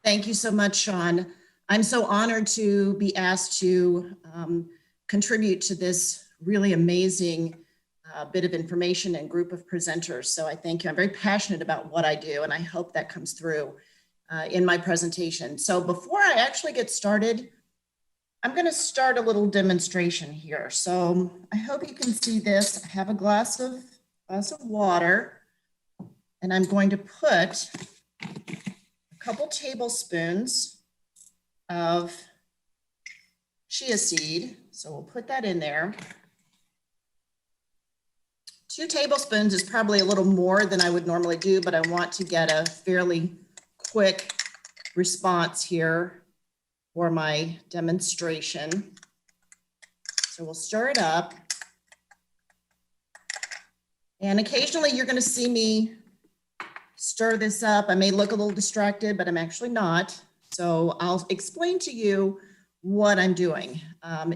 Thank you so much, Sean. I'm so honored to be asked to contribute to this really amazing bit of information and group of presenters. So I thank you. I'm very passionate about what I do, and I hope that comes through in my presentation. So before I actually get started, I'm going to start a little demonstration here. So I hope you can see this. I have a glass of water, and I'm going to put a couple tablespoons of chia seed. So we'll put that in there. 2 tablespoons is probably a little more than I would normally do, but I want to get a fairly quick response here for my demonstration. So we'll stir it up. And occasionally you're going to see me stir this up. I may look a little distracted, but I'm actually not. So I'll explain to you what I'm doing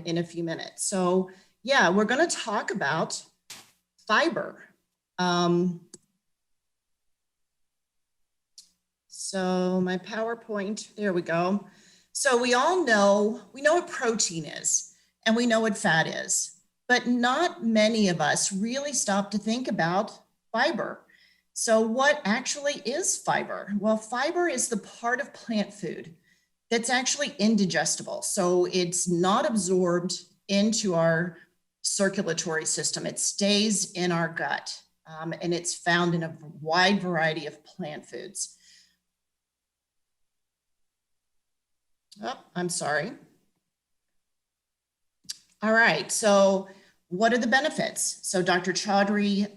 in a few minutes. So yeah, we're going to talk about fiber. So my PowerPoint, there we go. So we all know, what protein is, and we know what fat is, but not many of us really stop to think about fiber. So what actually is fiber? Well, fiber is the part of plant food that's actually indigestible. So it's not absorbed into our circulatory system. It stays in our gut, and it's found in a wide variety of plant foods. Oh, I'm sorry. All right, so what are the benefits? So Dr. Chaudhry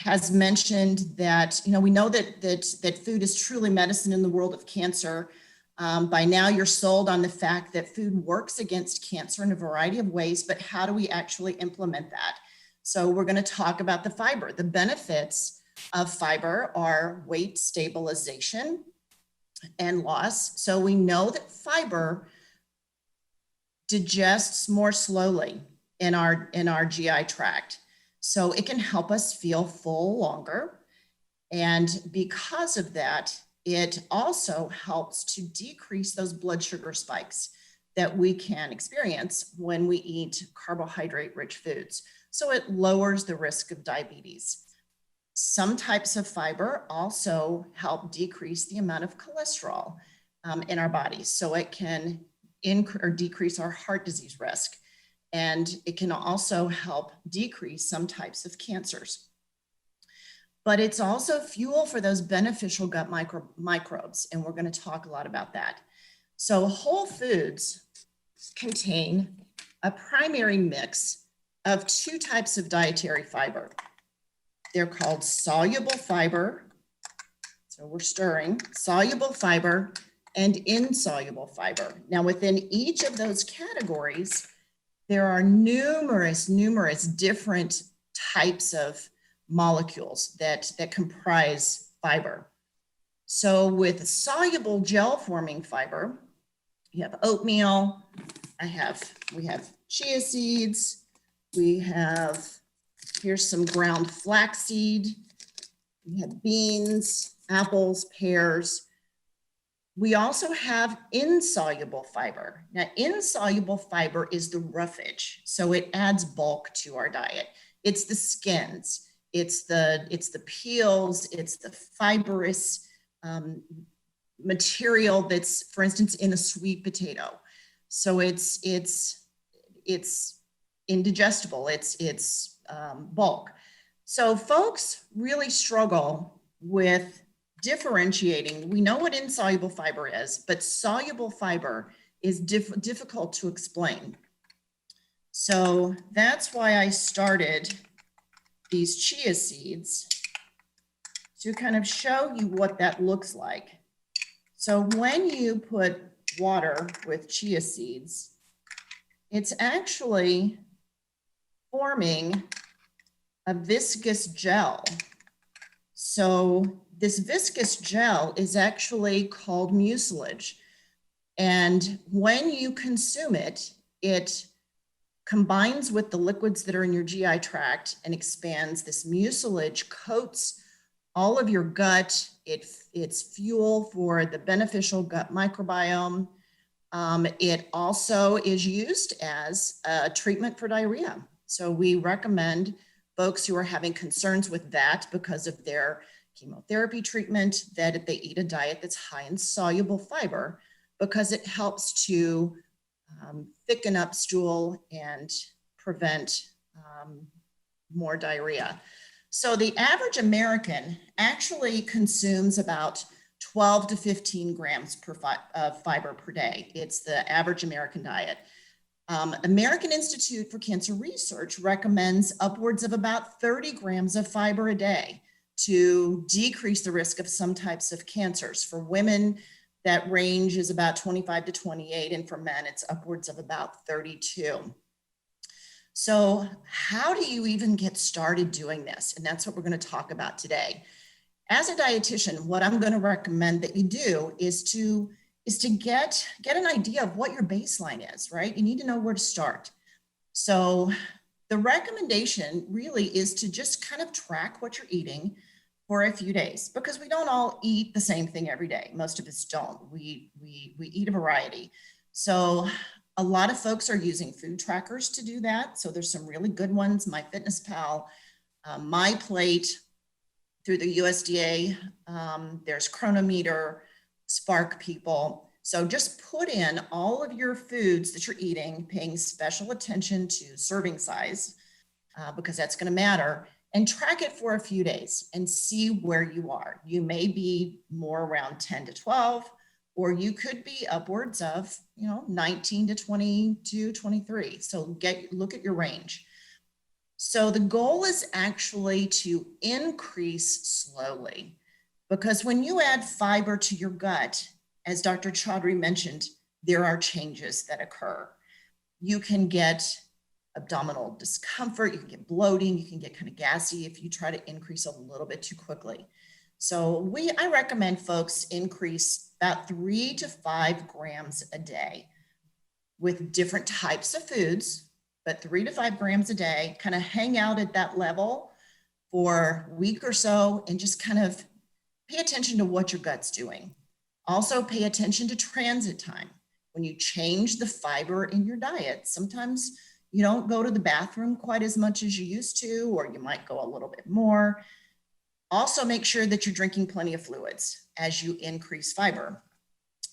has mentioned that, we know that food is truly medicine in the world of cancer. By now you're sold on the fact that food works against cancer in a variety of ways, but how do we actually implement that? So we're going to talk about the fiber. The benefits of fiber are weight stabilization and loss. So we know that fiber digests more slowly in our GI tract. So it can help us feel full longer. And because of that, it also helps to decrease those blood sugar spikes that we can experience when we eat carbohydrate-rich foods. So it lowers the risk of diabetes. Some types of fiber also help decrease the amount of cholesterol in our bodies. So it can decrease our heart disease risk. And it can also help decrease some types of cancers. But it's also fuel for those beneficial gut microbes. And we're going to talk a lot about that. So whole foods contain a primary mix of 2 types of dietary fiber. They're called soluble fiber. So we're stirring soluble fiber and insoluble fiber. Now within each of those categories, there are numerous different types of molecules that comprise fiber. So with soluble gel forming fiber, you have oatmeal, we have chia seeds, here's some ground flaxseed, we have beans, apples, pears. We also have insoluble fiber. Now, insoluble fiber is the roughage, so it adds bulk to our diet. It's the skins, it's the peels, it's the fibrous material that's, for instance, in a sweet potato. So it's indigestible, it's bulk. So folks really struggle with differentiating. We know what insoluble fiber is, but soluble fiber is difficult to explain. So that's why I started these chia seeds to kind of show you what that looks like. So when you put water with chia seeds, it's actually forming a viscous gel. So this viscous gel is actually called mucilage. And when you consume it, it combines with the liquids that are in your GI tract and expands. This mucilage coats all of your gut. It's fuel for the beneficial gut microbiome. It also is used as a treatment for diarrhea. So we recommend folks who are having concerns with that because of their chemotherapy treatment that they eat a diet that's high in soluble fiber, because it helps to thicken up stool and prevent more diarrhea. So the average American actually consumes about 12 to 15 grams of fiber per day. It's the average American diet. American Institute for Cancer Research recommends upwards of about 30 grams of fiber a day to decrease the risk of some types of cancers. For women, that range is about 25 to 28, and for men, it's upwards of about 32. So how do you even get started doing this? And that's what we're going to talk about today. As a dietitian, what I'm going to recommend that you do is to get an idea of what your baseline is, right? You need to know where to start. So the recommendation really is to just kind of track what you're eating for a few days, because we don't all eat the same thing every day. Most of us don't. We eat a variety. So a lot of folks are using food trackers to do that. So there's some really good ones, MyFitnessPal, MyPlate through the USDA. There's Chronometer, Spark People. So just put in all of your foods that you're eating, paying special attention to serving size, because that's going to matter, and track it for a few days and see where you are. You may be more around 10 to 12, or you could be upwards of 19 to 22, 23. So look at your range. So the goal is actually to increase slowly, because when you add fiber to your gut, as Dr. Chaudhry mentioned, there are changes that occur. You can get abdominal discomfort, you can get bloating, you can get kind of gassy if you try to increase a little bit too quickly. So I recommend folks increase about 3 to 5 grams a day with different types of foods, but 3 to 5 grams a day, kind of hang out at that level for a week or so and just kind of pay attention to what your gut's doing. Also pay attention to transit time. When you change the fiber in your diet, sometimes you don't go to the bathroom quite as much as you used to, or you might go a little bit more. Also make sure that you're drinking plenty of fluids as you increase fiber,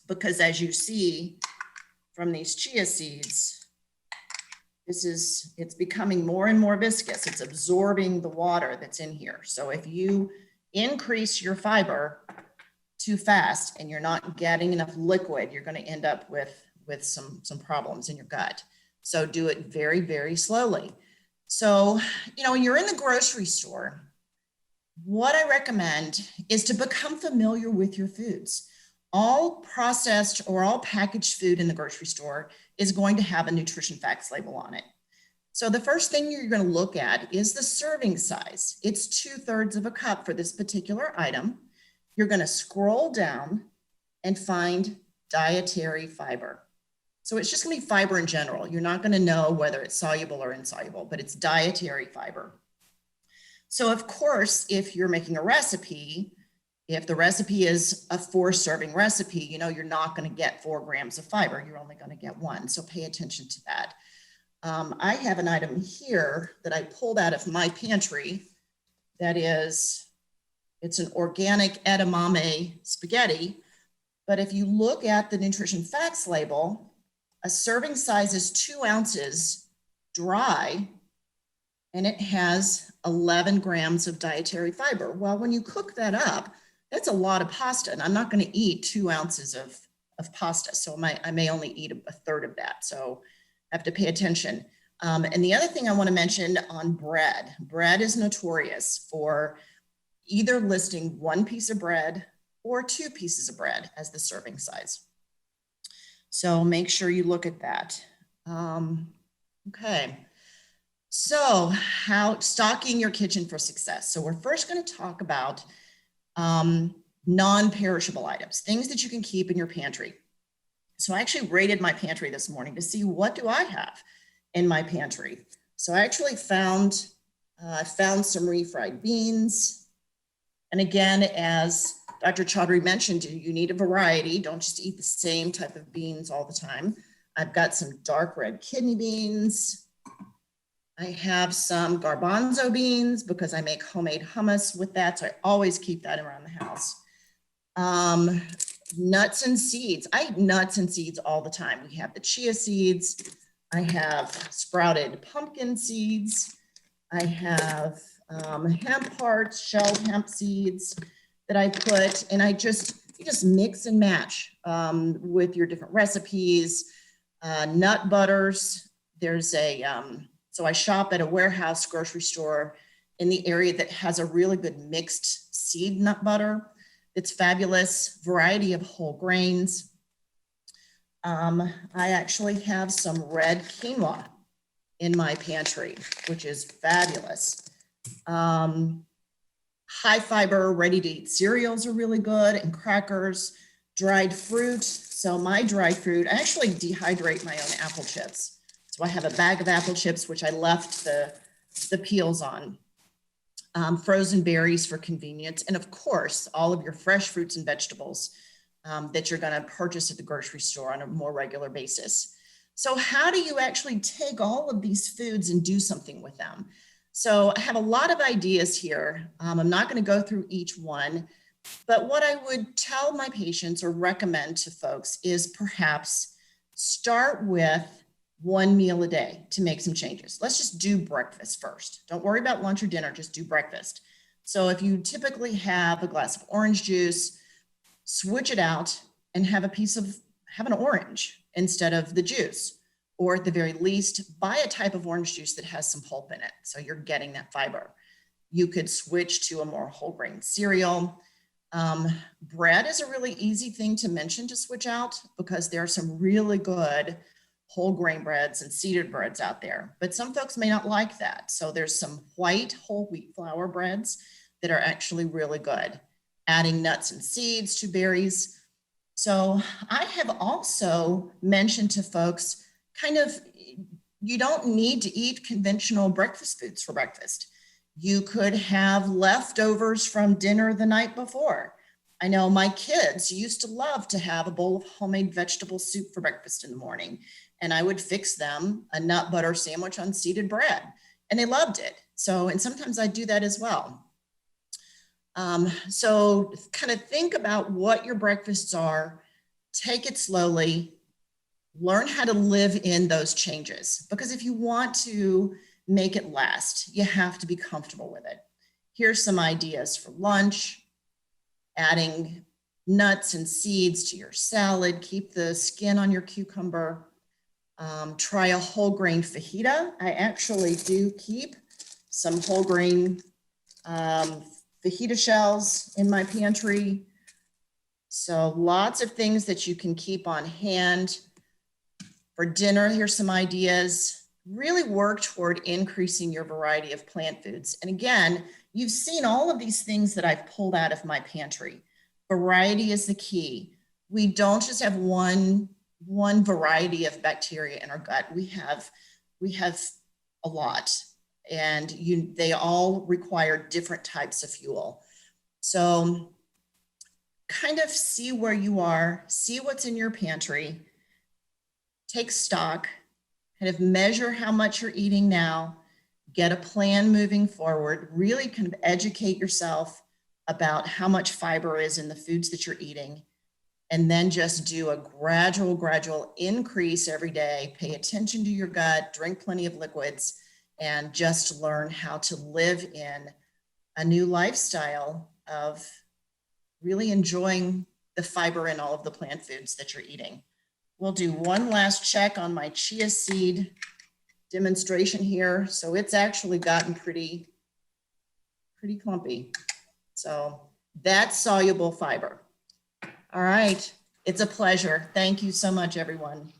because as you see from these chia seeds, it's becoming more and more viscous. It's absorbing the water that's in here. So if you increase your fiber too fast and you're not getting enough liquid, you're going to end up with some problems in your gut. So do it very, very slowly. So, when you're in the grocery store, what I recommend is to become familiar with your foods. All processed or all packaged food in the grocery store is going to have a nutrition facts label on it. So the first thing you're going to look at is the serving size. It's 2/3 of a cup for this particular item. You're going to scroll down and find dietary fiber. So it's just going to be fiber in general. You're not going to know whether it's soluble or insoluble, but it's dietary fiber. So of course, if you're making a recipe, if the recipe is a 4-serving recipe, you're not going to get 4 grams of fiber. You're only going to get 1. So pay attention to that. I have an item here that I pulled out of my pantry. It's an organic edamame spaghetti. But if you look at the nutrition facts label, a serving size is 2 ounces dry, and it has 11 grams of dietary fiber. Well, when you cook that up, that's a lot of pasta, and I'm not going to eat 2 ounces of pasta. So I may only eat a third of that. So I have to pay attention. And the other thing I want to mention on bread. Bread is notorious for either listing 1 piece of bread or 2 pieces of bread as the serving size. So make sure you look at that. Okay. So how stocking your kitchen for success. So we're first going to talk about non-perishable items, things that you can keep in your pantry. So I actually raided my pantry this morning to see what do I have in my pantry. So I actually found some refried beans. And again, as Dr. Chaudhry mentioned, you need a variety. Don't just eat the same type of beans all the time. I've got some dark red kidney beans. I have some garbanzo beans because I make homemade hummus with that. So I always keep that around the house. Nuts and seeds. I eat nuts and seeds all the time. We have the chia seeds. I have sprouted pumpkin seeds. I have hemp hearts, shelled hemp seeds that I put, and you just mix and match with your different recipes. Nut butters. There's so I shop at a warehouse grocery store in the area that has a really good mixed seed nut butter. It's fabulous, variety of whole grains. I actually have some red quinoa in my pantry, which is fabulous. High fiber, ready to eat cereals are really good, and crackers, dried fruit. So my dried fruit, I actually dehydrate my own apple chips. So I have a bag of apple chips, which I left the peels on. Frozen berries for convenience. And of course, all of your fresh fruits and vegetables that you're gonna purchase at the grocery store on a more regular basis. So how do you actually take all of these foods and do something with them? So I have a lot of ideas here. I'm not gonna go through each one, but what I would tell my patients or recommend to folks is perhaps start with one meal a day to make some changes. Let's just do breakfast first. Don't worry about lunch or dinner, just do breakfast. So if you typically have a glass of orange juice, switch it out and have an orange instead of the juice. Or at the very least, buy a type of orange juice that has some pulp in it, so you're getting that fiber. You could switch to a more whole grain cereal. Bread is a really easy thing to mention to switch out because there are some really good whole grain breads and seeded breads out there, but some folks may not like that. So there's some white whole wheat flour breads that are actually really good, adding nuts and seeds to berries. So I have also mentioned to folks you don't need to eat conventional breakfast foods for breakfast. You could have leftovers from dinner the night before. I know my kids used to love to have a bowl of homemade vegetable soup for breakfast in the morning, and I would fix them a nut butter sandwich on seeded bread, and they loved it. So, and sometimes I do that as well. So kind of think about what your breakfasts are, take it slowly, learn how to live in those changes, because if you want to make it last, you have to be comfortable with it. Here's some ideas for lunch: adding nuts and seeds to your salad, keep the skin on your cucumber. Try a whole grain fajita. I actually do keep some whole grain fajita shells in my pantry. So lots of things that you can keep on hand. For dinner, here's some ideas. Really work toward increasing your variety of plant foods. And again, you've seen all of these things that I've pulled out of my pantry. Variety is the key. We don't just have one variety of bacteria in our gut. We have a lot, and they all require different types of fuel. So kind of see where you are, see what's in your pantry, take stock, kind of measure how much you're eating now, get a plan moving forward, really kind of educate yourself about how much fiber is in the foods that you're eating, and then just do a gradual increase every day. Pay attention to your gut, drink plenty of liquids, and just learn how to live in a new lifestyle of really enjoying the fiber in all of the plant foods that you're eating. We'll do one last check on my chia seed demonstration here. So it's actually gotten pretty clumpy. So that's soluble fiber. All right, it's a pleasure. Thank you so much, everyone.